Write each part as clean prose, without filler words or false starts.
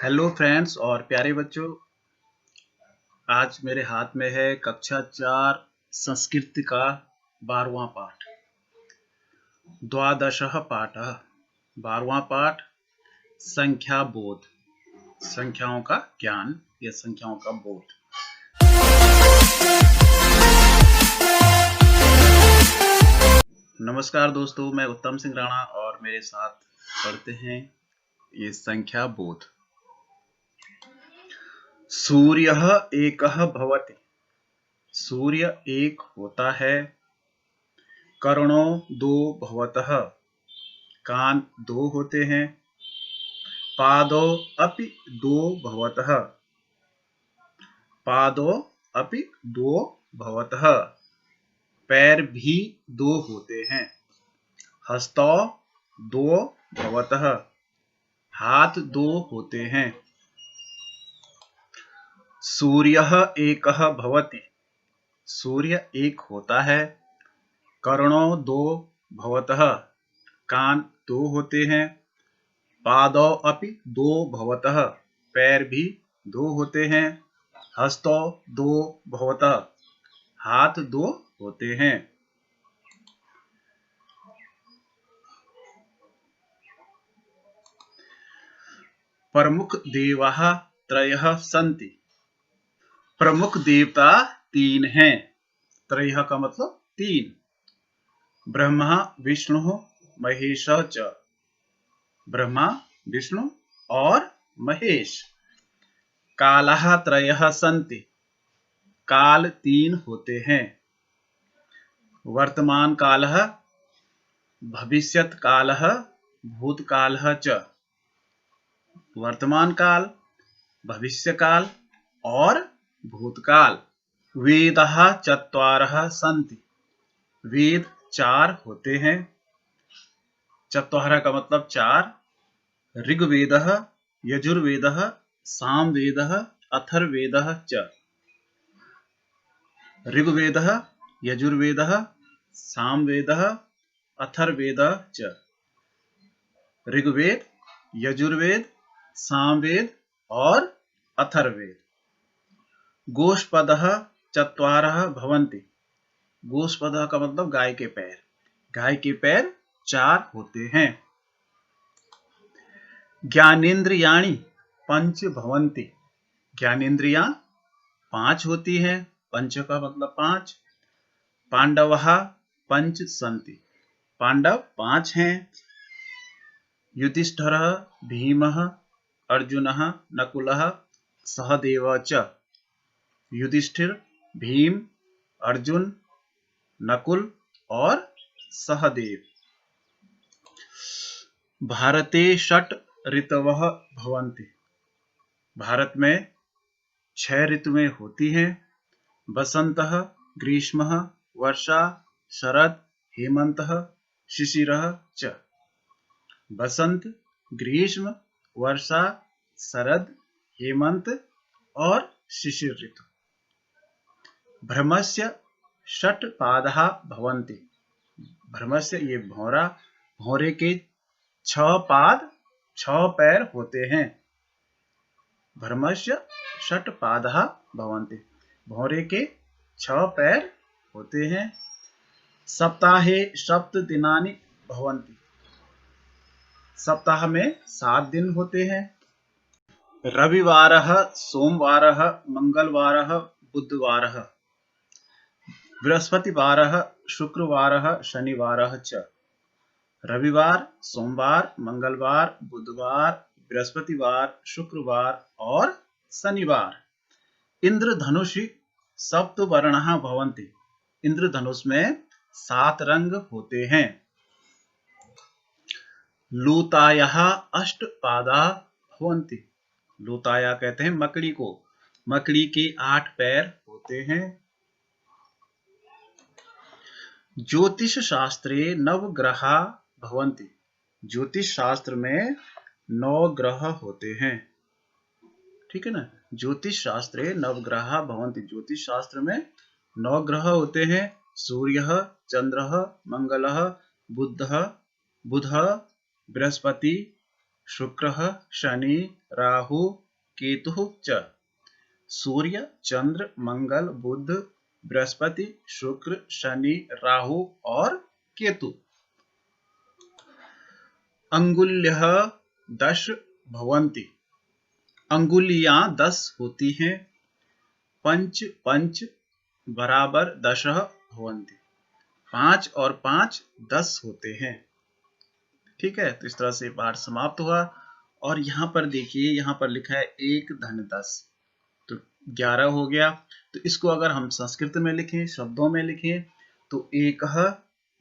Hello friends और प्यारे बच्चों, आज मेरे हाथ में है कक्षा 4 संस्कृत का 12वां पाठ। द्वादशः पाठः, 12वां पाठ संख्या बोध, संख्याओं का ज्ञान या संख्याओं का बोध। नमस्कार दोस्तों, मैं उत्तम सिंह राणा और मेरे साथ पढ़ते हैं ये संख्या बोध। सूर्यः एकः भवति, सूर्य एक होता है। कर्णो दो भवतः, कान दो होते हैं। पादो अपि दो भवतः, पादो अपि दो भवतः, पैर भी दो होते हैं। हस्तौ दो भवतः, हाथ दो होते हैं। सूर्यः एकः भवति, सूर्य एक होता है। कर्णो दो भवतः, कान दो होते हैं। पादौ अपि दो भवतः, पैर भी दो होते हैं। हस्तौ दो भवतः, हाथ दो होते हैं। प्रमुख देवाः त्रयः सन्ति, प्रमुख देवता तीन हैं। त्रयः का मतलब तीन। ब्रह्मा विष्णु महेश च, ब्रह्मा विष्णु और महेश। कालः त्रयः सन्ति, काल तीन होते हैं। वर्तमान कालः, भविष्यत् कालः, भूतकालः च। वर्तमान काल, भविष्य काल और भूतकाल। वेदाः चत्वारः सन्ति, वेद चार होते हैं। चत्वारः का मतलब चार। ऋग्वेदः, यजुर्वेदः, सामवेदः, अथर्ववेदः च। ऋग्वेदः, यजुर्वेदः, सामवेदः, अथर्ववेदः च। ऋग्वेद, यजुर्वेद, सामवेद और अथर्ववेद। गोष्पदः चत्वारः भवन्ति, गोष्पदः का मतलब गाय के पैर, गाय के पैर चार होते हैं। ज्ञानेन्द्रियाणि पंच भवन्ति, ज्ञानेन्द्रियां पांच होती हैं। पंच का मतलब पांच। पांडवः पंच सन्ति, पांडव पांच हैं। युधिष्ठिरः, भीमः, अर्जुनः, नकुलः, सहदेवः च। युधिष्ठिर, भीम, अर्जुन, नकुल और सहदेव। भारते षट् ऋतवः भवन्ति, भारत में 6 ऋतुएं होती हैं। वसंतः, ग्रीष्मः, वर्षा, शरद, हेमन्तः, शिशिरः च। वसंत, ग्रीष्म, वर्षा, शरद, हेमंत और शिशिर ऋतु। भ्रमस्य षट् पादाः भवन्ति, भ्रमस्य ये भौरा, भौरे के 6 पाद, 6 पैर होते हैं। भ्रमस्य षट् पादाः भवन्ति, भौरे के 6 पैर होते हैं। सप्ताहे सप्त दिनानि भवन्ति, सप्ताह में 7 दिन होते हैं। रविवारः, सोमवारः, मंगलवारः, बुधवारः, बृहस्पतिवारः, शुक्रवारः, शनिवारः च। रविवार, सोमवार, मंगलवार, बुधवार, बृहस्पतिवार, शुक्रवार और शनिवार। इंद्रधनुषि सप्तवर्णाः भवन्ति, इंद्रधनुष में 7 रंग होते हैं। लूतायाः अष्टपादा भवन्ति, लूताया कहते हैं मकड़ी को, मकड़ी के 8 पैर होते हैं। ज्योतिष शास्त्रे नवग्रहा भवन्ति, ज्योतिष शास्त्र में 9 ग्रह होते हैं। ठीक है ना। ज्योतिष शास्त्रे नवग्रहा भवन्ति, ज्योतिष शास्त्र में 9 ग्रह होते हैं। सूर्यः, चंद्रः, मंगलः, बुधः, बृहस्पति, शुक्रः शनि राहु केतुः च। सूर्य चंद्र मंगल बुध बृहस्पति शुक्र शनि राहु और केतु। अंगुल्यः 10 भवन्ति। अंगुलियां 10 होती हैं। पंच पंच बराबर 10 भवन्ति। 5 और 5 10 होते हैं। ठीक है, तो इस तरह से पाठ समाप्त हुआ। और यहाँ पर देखिए, यहाँ पर लिखा है 1 धन 10, तो 11 हो गया। तो इसको अगर हम संस्कृत में लिखें, शब्दों में लिखें, तो 1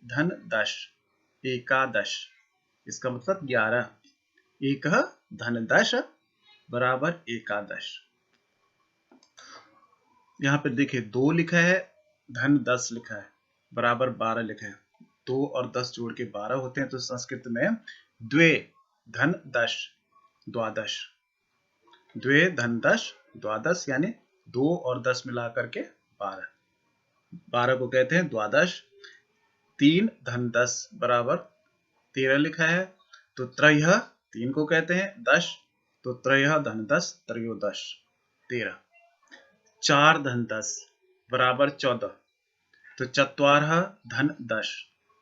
धन 10 एकादश, इसका मतलब 11। 1 धन 10 बराबर एकादश। यहाँ पे देखिए 2 लिखा है, धन 10 लिखा है, बराबर 12 लिखा है। 2 और 10 जोड़ के 12 होते हैं, तो संस्कृत में द्वे धन 10 द्वादश। द्वे धन 10 द्वादश, यानी 2 और 10 मिलाकर के 12। 12 को कहते हैं द्वादश। 3 धन 10 बराबर 13 लिखा है, तो त्रयः 3 को कहते हैं 10, तो त्रयः धन 10 त्रयोदश 13। 4 धन 10 बराबर 14, तो चत्वारः धन 10,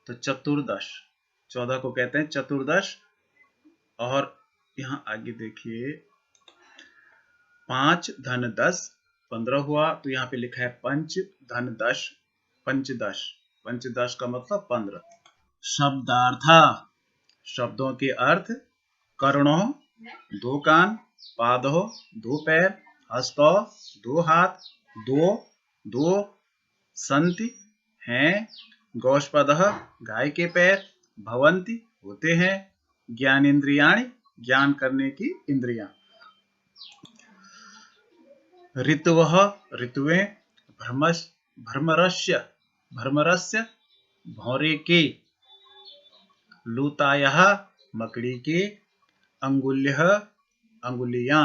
तो चतुर्दश। 14 को कहते हैं चतुर्दश। और यहाँ आगे देखिए 5 धन 10 15 हुआ, तो यहाँ पे लिखा है पंच धन 10 पंचदश। पंचदश का मतलब 15। शब्दार्थ, शब्दों के अर्थ। कर्णो 2 कान, पादो 2 पैर, हस्तो 2 हाथ, दो संति हैं, गोष्पदः गाय के पैर, भवन्ति होते हैं, ज्ञानेन्द्रियाणि ज्ञान करने की इंद्रियां। ऋतवः ऋतुएं, भ्रमरस्य भ्रमरस्य भौरे के, लूतायः मकड़ी के, अंगुल्यः अंगुलियां।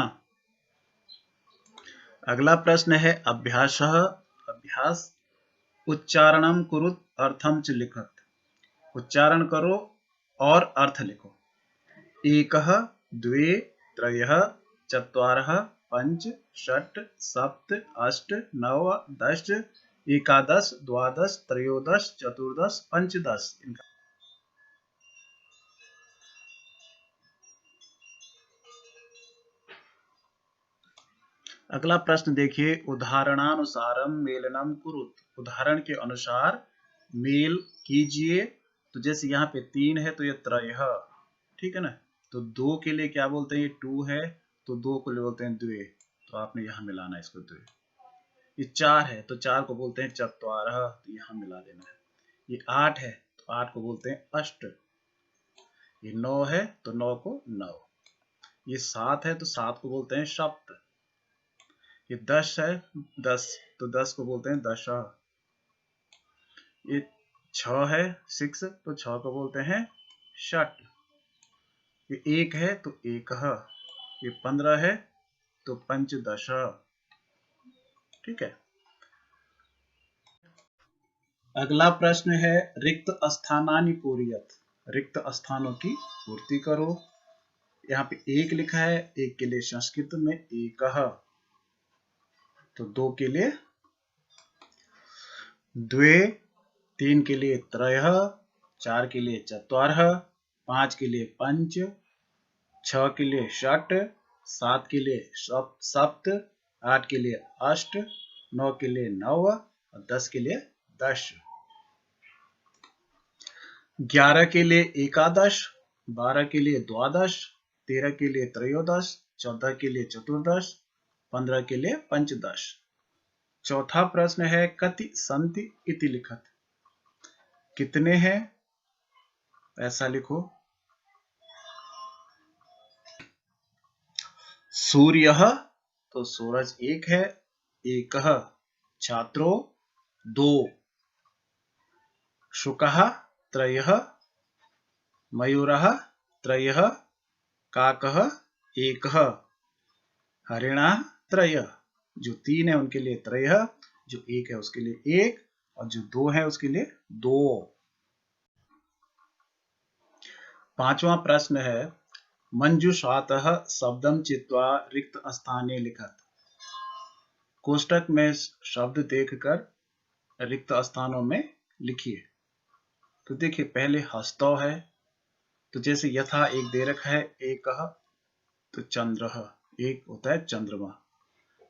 अगला प्रश्न है अभ्यासः, अभ्यास। उच्चारणं कुरुत अर्थं च लिखत। उच्चारण करो और अर्थ लिखो। 1 द्वे त्रयः चत्वारः पंच षट् सप्त अष्ट नव 10 एकादश द्वादश त्रयोदश चतुर्दश पंचदश। अगला प्रश्न देखिए, उदाहरणानुसारम मेलनम कुरुत। उदाहरण के अनुसार मेल कीजिए। तो जैसे यहाँ पे 3 है, तो ये त्रयः, ठीक है ना। तो 2 के लिए क्या बोलते हैं, ये 2 है, तो 2 को बोलते हैं द्वे, तो आपने यहाँ मिलाना है इसको द्वे। ये 4 है, तो 4 को बोलते हैं चत्वारः, तो यहाँ मिला देना है। ये 8 है, तो 8 को बोलते हैं अष्ट। ये 9 है, तो 9 को नव। ये 7 है, तो 7 को बोलते हैं सप्त। ये 10 है, 10, तो 10 को बोलते हैं दश। ये 6 है 6, तो 6 को बोलते हैं षट। ये 1 है, तो एक। ये 15 है, तो पंचदश। ठीक है। अगला प्रश्न है रिक्त स्थानानि पूरयत। रिक्त स्थानों की पूर्ति करो। यहाँ पे 1 लिखा है, 1 के लिए संस्कृत में एकः, तो 2 के लिए द्वे, 3 के लिए त्रयः, 4 के लिए चत्वारः, 5 के लिए पंच, 6 के लिए षट, 7 के लिए सप्त, 8 के लिए अष्ट, 9 के लिए नव और 10 के लिए दश। 11 के लिए एकादश, 12 के लिए द्वादश, 13 के लिए त्रयोदश, 14 के लिए चतुर्दश, 15 के लिए पंचदश। चौथा प्रश्न है कति सन्ति इति लिखत। कितने हैं, ऐसा लिखो। सूर्यः, तो सूरज 1 है, एकः। छात्रो 2। शुकः त्रयः, मयूरः त्रयः, काकः 1, हरिणः त्रयः। जो 3 है उनके लिए त्रयः, जो 1 है उसके लिए 1, और जो 2 है उसके लिए 2। पांचवा प्रश्न है मंजुषातः शब्दम चित्वा रिक्त स्थाने लिखत। कोष्टक में शब्द देखकर रिक्त स्थानों में लिखिए। तो देखिए पहले हस्तो है, तो जैसे यथा एक दे रखा है एक, तो चंद्र एक होता है चंद्रमा,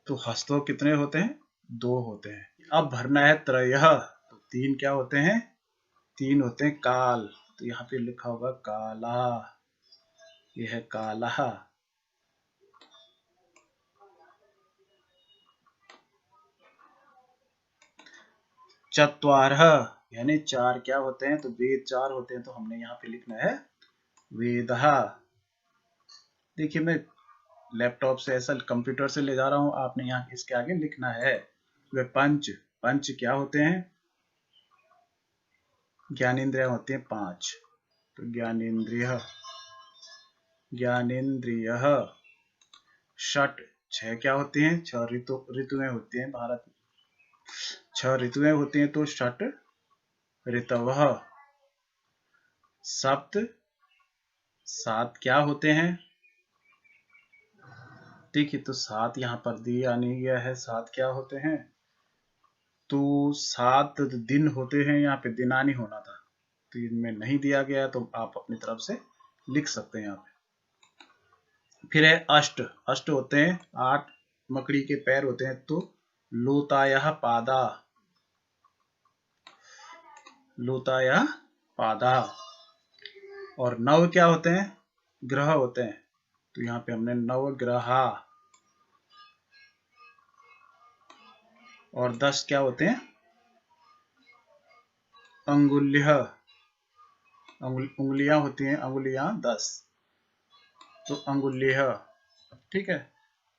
तो हस्तो कितने होते हैं? 2 होते हैं। अब भरना है त्रयः, तो 3 क्या होते हैं? 3 होते हैं। काल, तो यहाँ पे लिखा होगा काला, यह है काला। चत्वारः यानी 4 क्या होते हैं? तो वेद 4 होते हैं, तो हमने यहाँ पे लिखना है वेदः। देखिए मैं लैपटॉप से ऐसा कंप्यूटर से ले जा रहा हूं, आपने यहाँ इसके आगे लिखना है। वे पंच, पंच क्या होते हैं? ज्ञानेंद्रिय होते हैं 5, तो ज्ञानेंद्रिय, ज्ञानेंद्रिय। षट 6 क्या होते हैं? 6 ऋतुएं होती हैं भारत में, 6 ऋतुएं होती हैं, तो षट ऋतवः। सप्त 7 क्या होते हैं? देखिए तो 7 यहाँ पर दिया नहीं गया है, 7 क्या होते हैं? तो 7 दिन होते हैं, यहाँ पे दिनानी होना था, तो इनमें नहीं दिया गया है, तो आप अपनी तरफ से लिख सकते हैं यहाँ पे। फिर है अष्ट, अष्ट होते हैं 8 मकड़ी के पैर होते हैं, तो लोतायः पादा, लोतायः पादा। और 9 क्या होते हैं? ग्रह होते हैं, तो यहाँ पे हमने नवग्रहा। और 10 क्या होते हैं? अंगुल्य, उंगलियां होती हैं, अंगुलियां 10, तो अंगुल्य। ठीक है।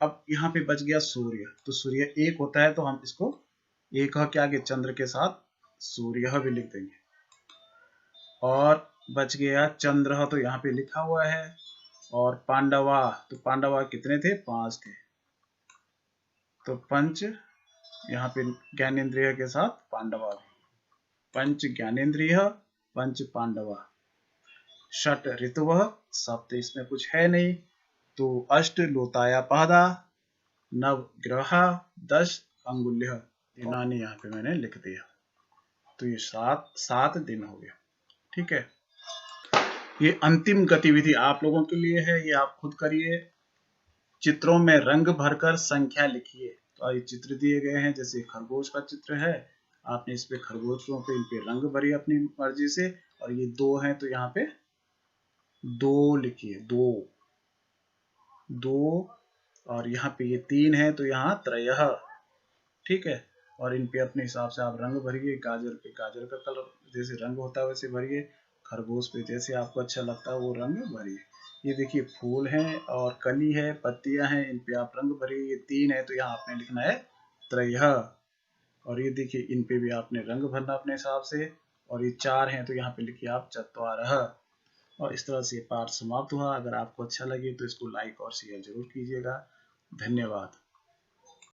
अब यहाँ पे बच गया सूर्य, तो सूर्य 1 होता है, तो हम इसको एक के आगे चंद्र के साथ सूर्य भी लिख देंगे। और बच गया चंद्र, तो यहाँ पे लिखा हुआ है। और पांडवा, तो पांडवा कितने थे? 5 थे, तो पंच यहाँ पे ज्ञानेंद्रिय के साथ पांडवा भी, पंच ज्ञानेंद्रिय पंच पांडवा। षट ऋतुवः, सप्त इसमें कुछ है नहीं, तो अष्ट लोताया पादा, नव ग्रहा, 10 अंगुल्य। दिनानी यहाँ पे मैंने लिख दिया, तो ये 7 दिन हो गया। ठीक है, ये अंतिम गतिविधि आप लोगों के लिए है, ये आप खुद करिए। चित्रों में रंग भरकर संख्या लिखिए। तो ये चित्र दिए गए हैं, जैसे खरगोश का चित्र है, आपने इस पे खरगोशों पे इन पे रंग भरिए अपनी मर्जी से। और ये 2 हैं, तो यहाँ पे 2 लिखिए, 2 2। और यहाँ पे ये 3 है, तो यहाँ त्रयः। ठीक है, और इन पे अपने हिसाब से आप रंग भरिए। गाजर पे गाजर का कलर जैसे रंग होता है वैसे भरिए, खरगोश पे जैसे आपको अच्छा लगता है वो रंग भरिए। ये देखिए फूल हैं और कली है, पत्तियां हैं, इन पे आप रंग भरिए। ये 3 है, तो यहाँ आपने लिखना है त्रयः। और ये देखिए इन पे भी आपने रंग भरना अपने हिसाब से। और ये 4 हैं, तो यहाँ पे लिखिए आप चत्वारः। और इस तरह से पाठ समाप्त हुआ। अगर आपको अच्छा लगे तो इसको लाइक और शेयर जरूर कीजिएगा। धन्यवाद।